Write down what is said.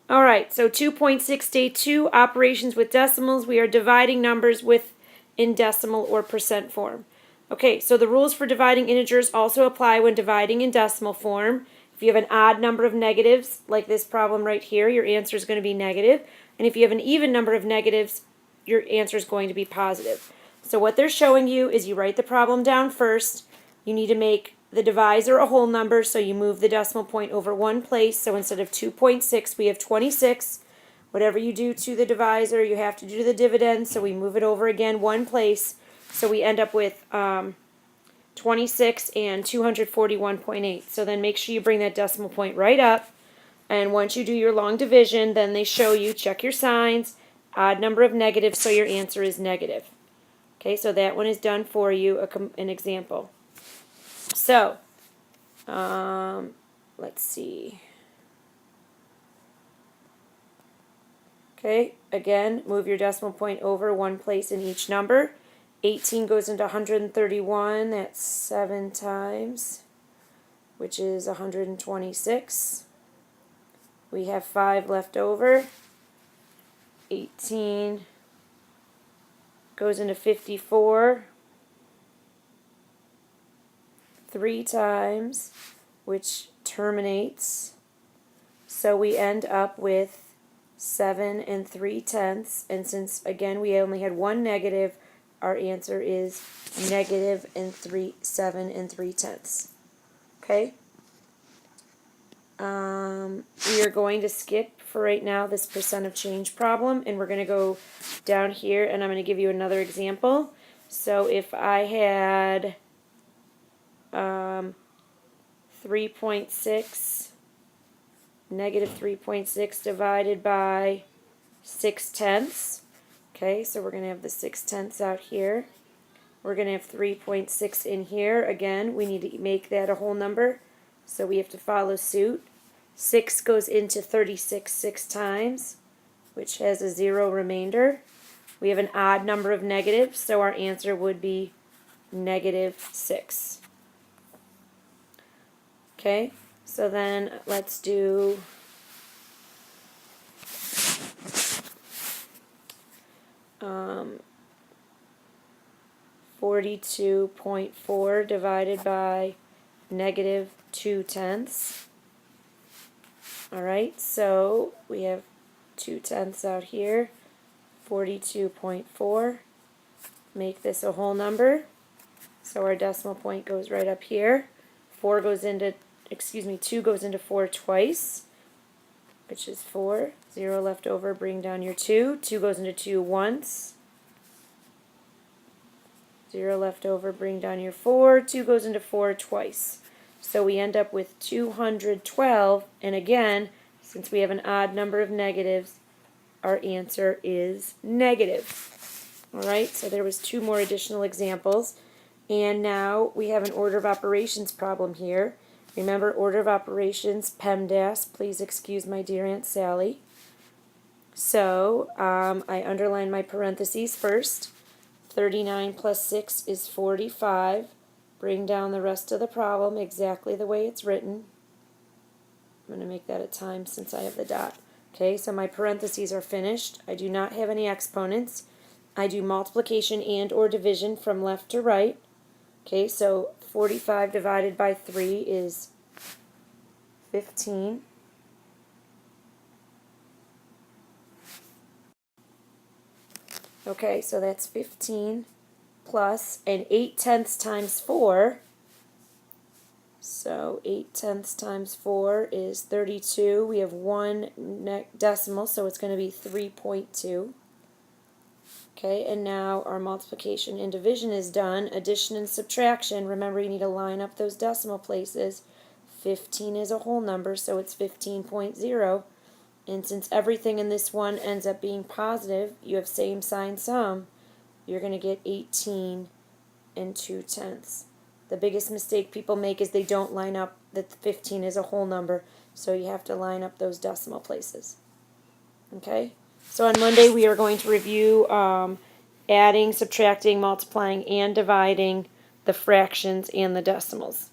All right, so 2.6 day 2, operations with decimals. We are dividing numbers in decimal or percent form. Okay, so the rules for dividing integers also apply when dividing in decimal form. If you have an odd number of negatives, like this problem right here, your answer is going to be negative. And if you have an even number of negatives, your answer is going to be positive. So what they're showing you is you write the problem down first. You need to make the divisor a whole number, so you move the decimal point over one place. So instead of 2.6, we have 26. Whatever you do to the divisor, you have to do to the dividend, so we move it over again one place. So we end up with 26 and 241.8. So then make sure you bring that decimal point right up. And once you do your long division, then they show you, check your signs, odd number of negatives, so your answer is negative. Okay, so that one is done for you, an example. So, let's see. Okay, again, move your decimal point over one place in each number. 18 goes into 131, that's 7 times, which is 126. We have 5 left over. 18 goes into 54 3 times, which terminates. So we end up with 7 3/10. And since, again, we only had one negative, our answer is negative 7 3/10. Okay? We are going to skip for right now this percent of change problem, and we're going to go down here, and I'm going to give you another example. So if I had 3.6, negative 3.6 divided by 6/10. Okay, so we're going to have the 6/10 out here. We're going to have 3.6 in here. Again, we need to make that a whole number, so we have to follow suit. 6 goes into 36 6 times, which has a 0 remainder. We have an odd number of negatives, so our answer would be negative 6. Okay, so then let's do 42.4 divided by negative 2/10. Alright, so we have 2/10 out here, 42.4. Make this a whole number. So our decimal point goes right up here. 2 goes into 4 twice, which is 4. 0 left over, bring down your 2. 2 goes into 2 once. 0 left over, bring down your 4. 2 goes into 4 twice. So we end up with 212, and again, since we have an odd number of negatives, our answer is negative. Alright, so there was 2 more additional examples. And now we have an order of operations problem here. Remember, order of operations, PEMDAS. Please excuse my dear Aunt Sally. So I underline my parentheses first. 39 plus 6 is 45. Bring down the rest of the problem exactly the way it's written. I'm going to make that a time since I have the dot. Okay, so my parentheses are finished. I do not have any exponents. I do multiplication and or division from left to right. Okay, so 45 divided by 3 is 15. Okay, so that's 15 plus, and 8/10 times 4. So 8/10 times 4 is 32. We have one decimal, so it's going to be 3.2. Okay, and now our multiplication and division is done. Addition and subtraction, remember you need to line up those decimal places. 15 is a whole number, so it's 15.0. And since everything in this one ends up being positive, you have same sign sum, you're going to get 18 2/10. The biggest mistake people make is they don't line up that 15 is a whole number, so you have to line up those decimal places. Okay? So on Monday we are going to review adding, subtracting, multiplying, and dividing the fractions and the decimals.